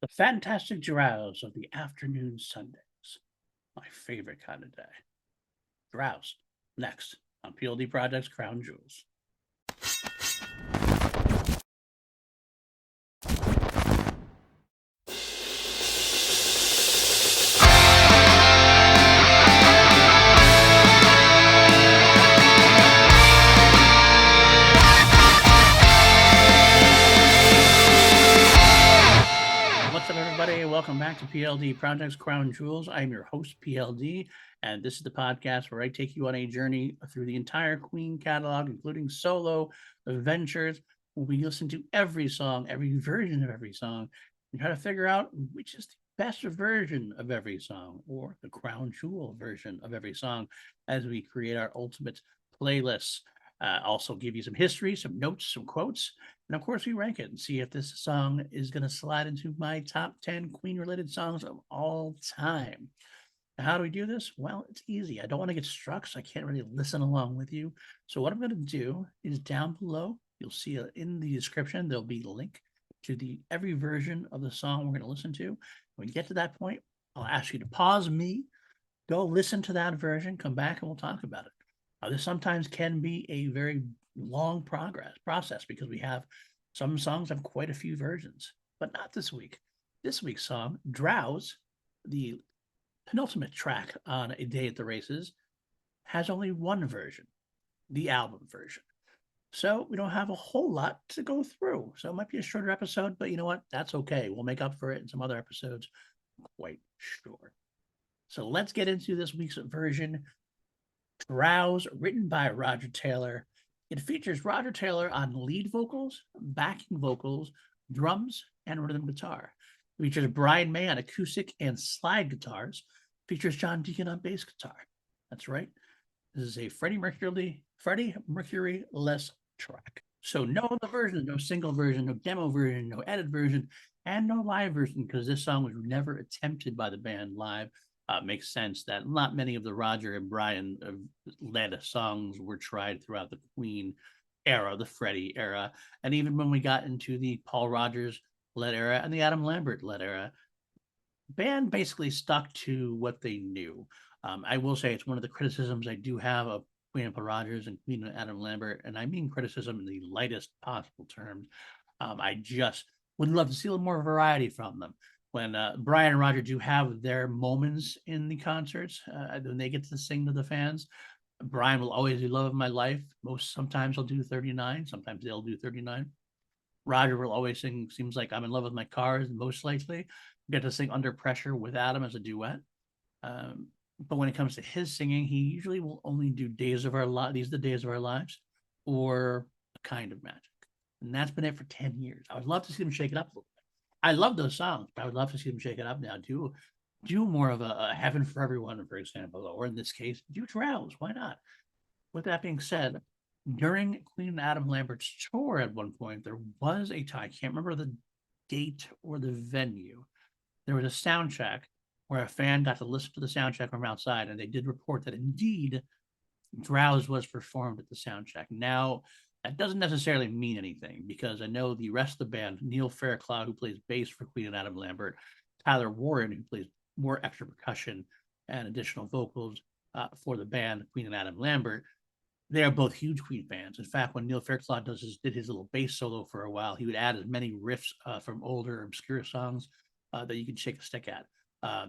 The fantastic drowse of the afternoon Sundays. My favorite kind of day. Drowse. Next on PLD Project's Crown Jewels. What's up, everybody? Welcome back to PLD Project's Crown Jewels. I'm your host, PLD, and this is the podcast where I take you on a journey through the entire Queen catalog, including solo adventures. We listen to every song, every version of every song, and try to figure out which is the best version of every song or the crown jewel version of every song as we create our ultimate playlists. Also, give you some history, some notes, some quotes, and of course, we rank it and see if this song is going to slide into my top 10 Queen related songs of all time. Now, how do we do this? Well, it's easy. I don't want to get struck, so I can't really listen along with you. So, what I'm going to do is down below, you'll see in the description, there'll be a link to the every version of the song we're going to listen to. When we get to that point, I'll ask you to pause me, go listen to that version, come back, and we'll talk about it. This sometimes can be a very long process because we have some songs have quite a few versions, but not this week. This week's song, Drowse, the penultimate track on A Day at the Races, has only one version, the album version. So we don't have a whole lot to go through. So it might be a shorter episode, but you know what? That's okay. We'll make up for it in some other episodes, I'm quite sure. So let's get into this week's version. Drowse, written by Roger Taylor. It features Roger Taylor on lead vocals, backing vocals, drums, and rhythm guitar. It features Brian May on acoustic and slide guitars. It features John Deacon on bass guitar. That's right. This is a Freddie Mercury-less track. So no other version, no single version, no demo version, no edit version, and no live version because this song was never attempted by the band live. Makes sense that not many of the Roger and Brian led songs were tried throughout the Queen era, the Freddie era, and even when we got into the Paul Rogers led era and the Adam Lambert led era, band basically stuck to what they knew. I will say it's one of the criticisms I do have of Queen and Paul Rogers and Queen and Adam Lambert, and I mean criticism in the lightest possible terms. I just would love to see a little more variety from them when Brian and Roger do have their moments in the concerts, when they get to sing to the fans, Brian will always do Love of My Life. Sometimes he'll do 39, sometimes they'll do 39. Roger will always sing Seems Like I'm in Love with My Cars, most likely. Get to sing Under Pressure with Adam as a duet. But when it comes to his singing, he usually will only do Days of Our Lives, These are the Days of Our Lives, or A Kind of Magic. And that's been it for 10 years. I would love to see him shake it up a little. I love those songs, but I would love to see them shake it up now. Do more of a Heaven for Everyone, for example, or in this case, do Drowse. Why not? With that being said, during Queen and Adam Lambert's tour at one point, there was a tie. I can't remember the date or the venue. There was a sound check where a fan got to listen to the sound check from outside, and they did report that indeed Drowse was performed at the sound check. Now, that doesn't necessarily mean anything because I know the rest of the band, Neil Fairclough, who plays bass for Queen and Adam Lambert, Tyler Warren, who plays more extra percussion and additional vocals for the band, Queen and Adam Lambert, they are both huge Queen fans. In fact, when Neil Fairclough did his little bass solo for a while, he would add as many riffs from older, obscure songs that you could shake a stick at.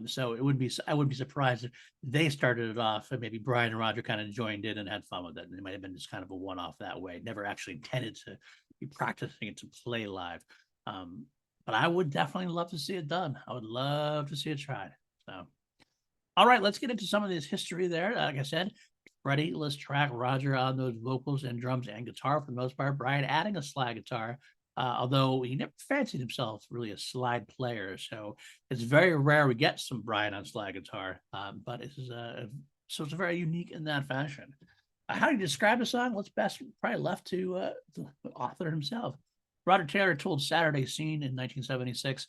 So I would be surprised if they started it off and maybe Brian and Roger kind of joined in and had fun with it. And it might have been just kind of a one-off that way. Never actually intended to be practicing it to play live. But I would definitely love to see it done. I would love to see it tried. So, all right, let's get into some of this history there. Like I said, Freddie, let's track Roger on those vocals and drums and guitar for the most part. Brian adding a slide guitar although he never fancied himself really a slide player. So it's very rare we get some Brian on slide guitar, but so it's very unique in that fashion. How do you describe the song? What's best probably left to the author himself. Roger Taylor told Saturday Scene in 1976,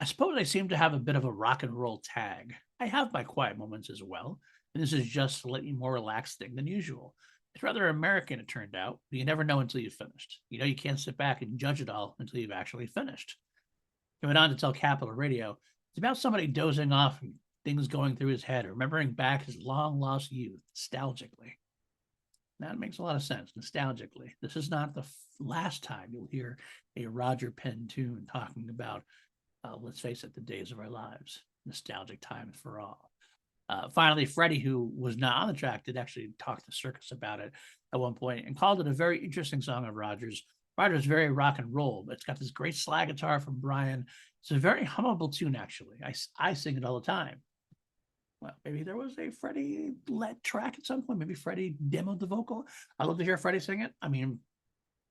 I suppose I seem to have a bit of a rock and roll tag. I have my quiet moments as well, and this is just a slightly more relaxed thing than usual. It's rather American, it turned out, but you never know until you've finished. You know, you can't sit back and judge it all until you've actually finished. He went on to tell Capitol Radio, it's about somebody dozing off and things going through his head, remembering back his long lost youth nostalgically. That makes a lot of sense, nostalgically. This is not the last time you'll hear a Roger Penn tune talking about, let's face it, the days of our lives, nostalgic times for all. Finally, Freddie, who was not on the track, did actually talk to Circus about it at one point and called it a very interesting song of Roger's. Roger's very rock and roll, but it's got this great slide guitar from Brian. It's a very hummable tune, actually. I sing it all the time. Well, maybe there was a Freddie led track at some point. Maybe Freddie demoed the vocal. I'd love to hear Freddie sing it. I mean,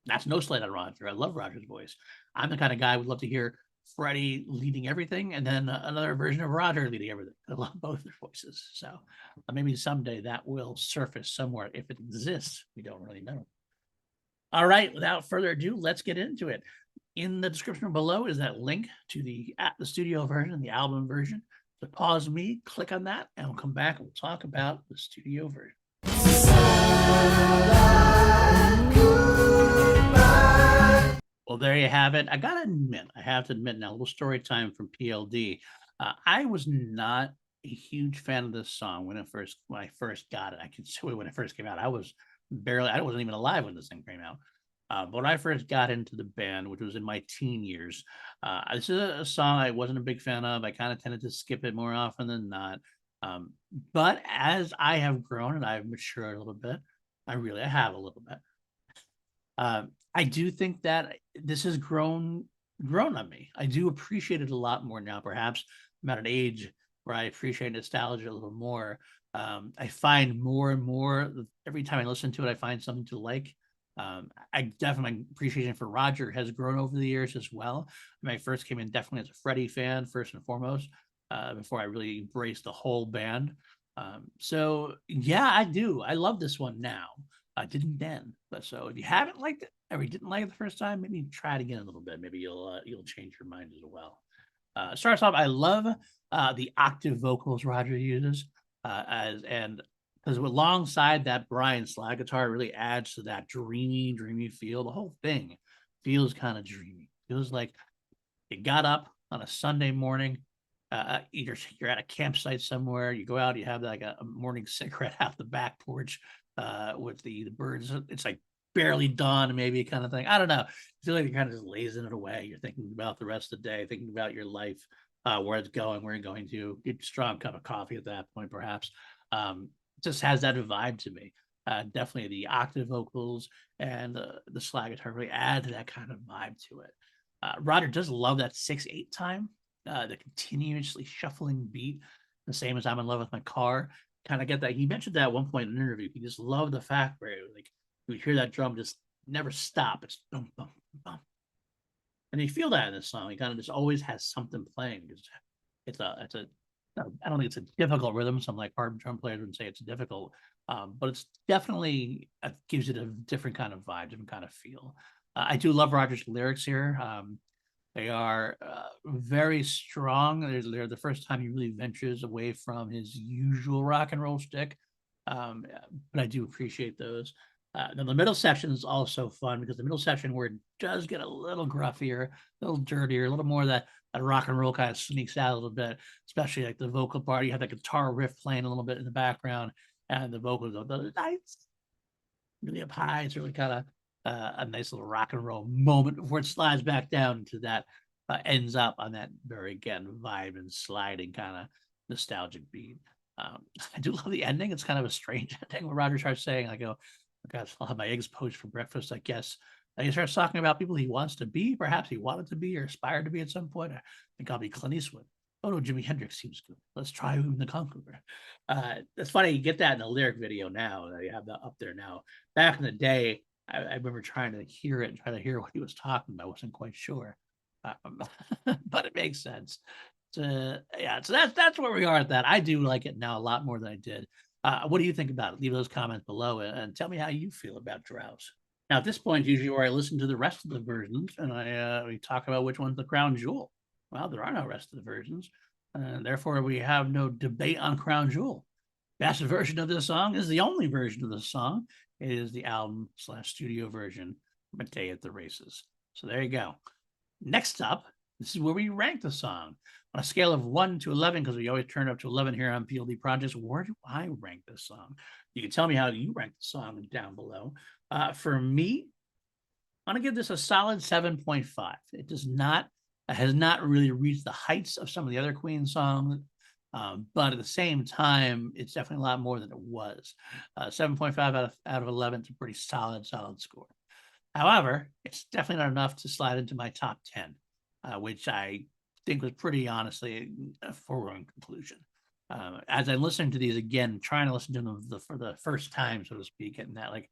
that's no slight on Roger. I love Roger's voice. I'm the kind of guy who would love to hear Freddie leading everything and then another version of Roger leading everything. I love both their voices. So maybe someday that will surface somewhere. If it exists, we don't really know. All right, without further ado, let's get into it. In the description below is that link to the studio version, the album version. So pause me, click on that, and we'll come back and we'll talk about the studio version. Well, there you have it. I have to admit now, a little story time from PLD. I was not a huge fan of this song when I first got it. I can say when it first came out, I wasn't even alive when this thing came out. But when I first got into the band, which was in my teen years, this is a song I wasn't a big fan of. I kind of tended to skip it more often than not. But as I have grown and I've matured a little bit, I have a little bit. I do think that this has grown on me. I do appreciate it a lot more now. Perhaps I'm at an age where I appreciate nostalgia a little more. I find more and more every time I listen to it, I find something to like. I definitely appreciation for Roger has grown over the years as well. When I first came in, definitely as a Freddie fan, first and foremost, before I really embraced the whole band. So yeah, I do. I love this one now. I didn't then, but so if you haven't liked it or you didn't like it the first time, maybe try it again a little bit. Maybe you'll change your mind as well. Starts off, I love the octave vocals Roger uses, because alongside that Brian slide guitar really adds to that dreamy feel. The whole thing feels kind of dreamy. Feels like you got up on a Sunday morning. Either you're at a campsite somewhere, you go out, you have like a morning cigarette out the back porch with the birds. It's like barely dawn, maybe kind of thing. I don't know. I feel like you're kind of just lazing it away. You're thinking about the rest of the day, thinking about your life, where it's going, where you're going to. Get a strong cup of coffee at that point, perhaps. Just has that vibe to me. Definitely the octave vocals and the slide guitar really add to that kind of vibe to it. Roger does love that 6/8 time, the continuously shuffling beat, the same as I'm in love with my car. Kind of get that. He mentioned that at one point in an interview. He just loved the fact where like you hear that drum just never stop. It's boom, boom, boom. And you feel that in this song. He kind of just always has something playing. It's a I don't think it's a difficult rhythm. Some like hard drum players would say it's difficult, but it's definitely gives it a different kind of vibe, different kind of feel. I do love Roger's lyrics here. They are very strong. They're the first time he really ventures away from his usual rock and roll shtick, but I do appreciate those. Then the middle section is also fun because the middle section where it does get a little gruffier, a little dirtier, a little more of that rock and roll kind of sneaks out a little bit, especially like the vocal part. You have the guitar riff playing a little bit in the background, and the vocals are the nice, really up high. It's really kind of a nice little rock and roll moment before it slides back down to that, ends up on that very, again, vibe and sliding kind of nostalgic beat. I do love the ending. It's kind of a strange ending where Roger starts saying, I go, gosh, I'll have my eggs poached for breakfast, I guess. And he starts talking about people he wants to be, perhaps he wanted to be or aspired to be at some point. I think I'll be Clint Eastwood. Oh no, Jimi Hendrix seems good. Let's try Whom the Conqueror. It's funny, you get that in the lyric video now. You have that up there now. Back in the day, I remember trying to hear it and try to hear what he was talking about. I wasn't quite sure. But it makes sense. Yeah, so that's where we are at that. I do like it now a lot more than I did. What do you think about it? Leave those comments below and tell me how you feel about Drowse. Now, at this point, usually where I listen to the rest of the versions and we talk about which one's the crown jewel. Well, there are no rest of the versions. Therefore, we have no debate on crown jewel. Best version of this song is the only version of the song. It is the album/studio version, A Day at the Races. So there you go. Next up This is where we rank the song on a scale of 1 to 11, because we always turn up to 11 here on PLD Projects. Where do I rank this song? You can tell me how you rank the song down below. For me, I'm going to give this a solid 7.5. It has not really reached the heights of some of the other Queen songs, but at the same time, it's definitely a lot more than it was. 7.5 out of 11 is a pretty solid score. However, it's definitely not enough to slide into my top 10, which I think was pretty honestly a foregone conclusion. As I'm listening to these again, trying to listen to them for the first time, so to speak, and that like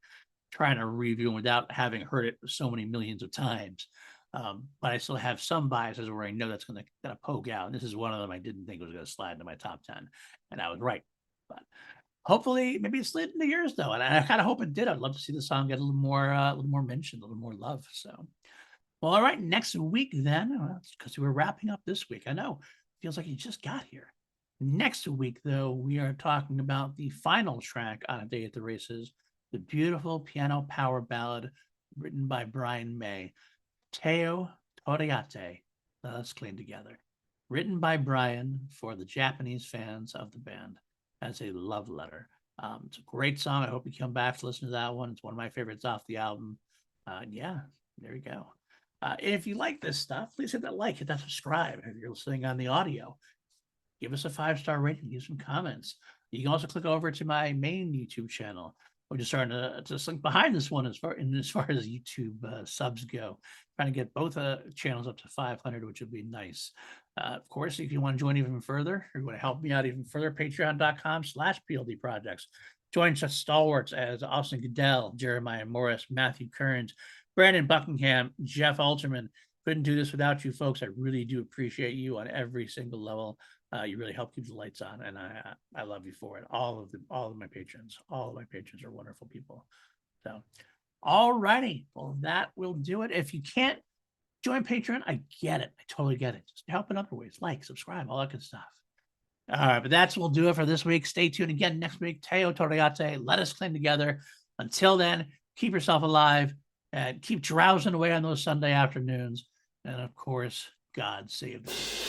trying to review them without having heard it so many millions of times. But I still have some biases where I know that's going to poke out. And this is one of them I didn't think was going to slide into my top 10. And I was right. But hopefully, maybe it slid into yours, though. And I kind of hope it did. I'd love to see the song get a little more mention, a little more love. So, well, all right. Next week, then, because we're wrapping up this week. I know. Feels like you just got here. Next week, though, we are talking about the final track on A Day at the Races, the beautiful piano power ballad written by Brian May, Teo Toriate, Let Us Cling Together. Written by Brian for the Japanese fans of the band as a love letter. It's a great song. I hope you come back to listen to that one. It's one of my favorites off the album. Yeah, there you go. If you like this stuff, please hit that like, hit that subscribe. If you're listening on the audio, give us a 5-star rating, leave some comments. You can also click over to my main YouTube channel. We're just starting to link behind this one as far as YouTube subs go. Trying to get both channels up to 500, which would be nice. Of course, if you want to join even further, or you want to help me out even further, patreon.com/PLD Projects. Join such stalwarts as Austin Goodell, Jeremiah Morris, Matthew Kearns, Brandon Buckingham, Jeff Alterman. Couldn't do this without you folks. I really do appreciate you on every single level. You really help keep the lights on, and I love you for it. All of my patrons are wonderful people. So, all righty. Well, that will do it. If you can't join Patreon, I get it. I totally get it. Just help in other ways, like, subscribe, all that good stuff. All right, but will do it for this week. Stay tuned again next week. Teo Toriate, Let Us Cling Together. Until then, keep yourself alive and keep drowsing away on those Sunday afternoons. And of course, God save us.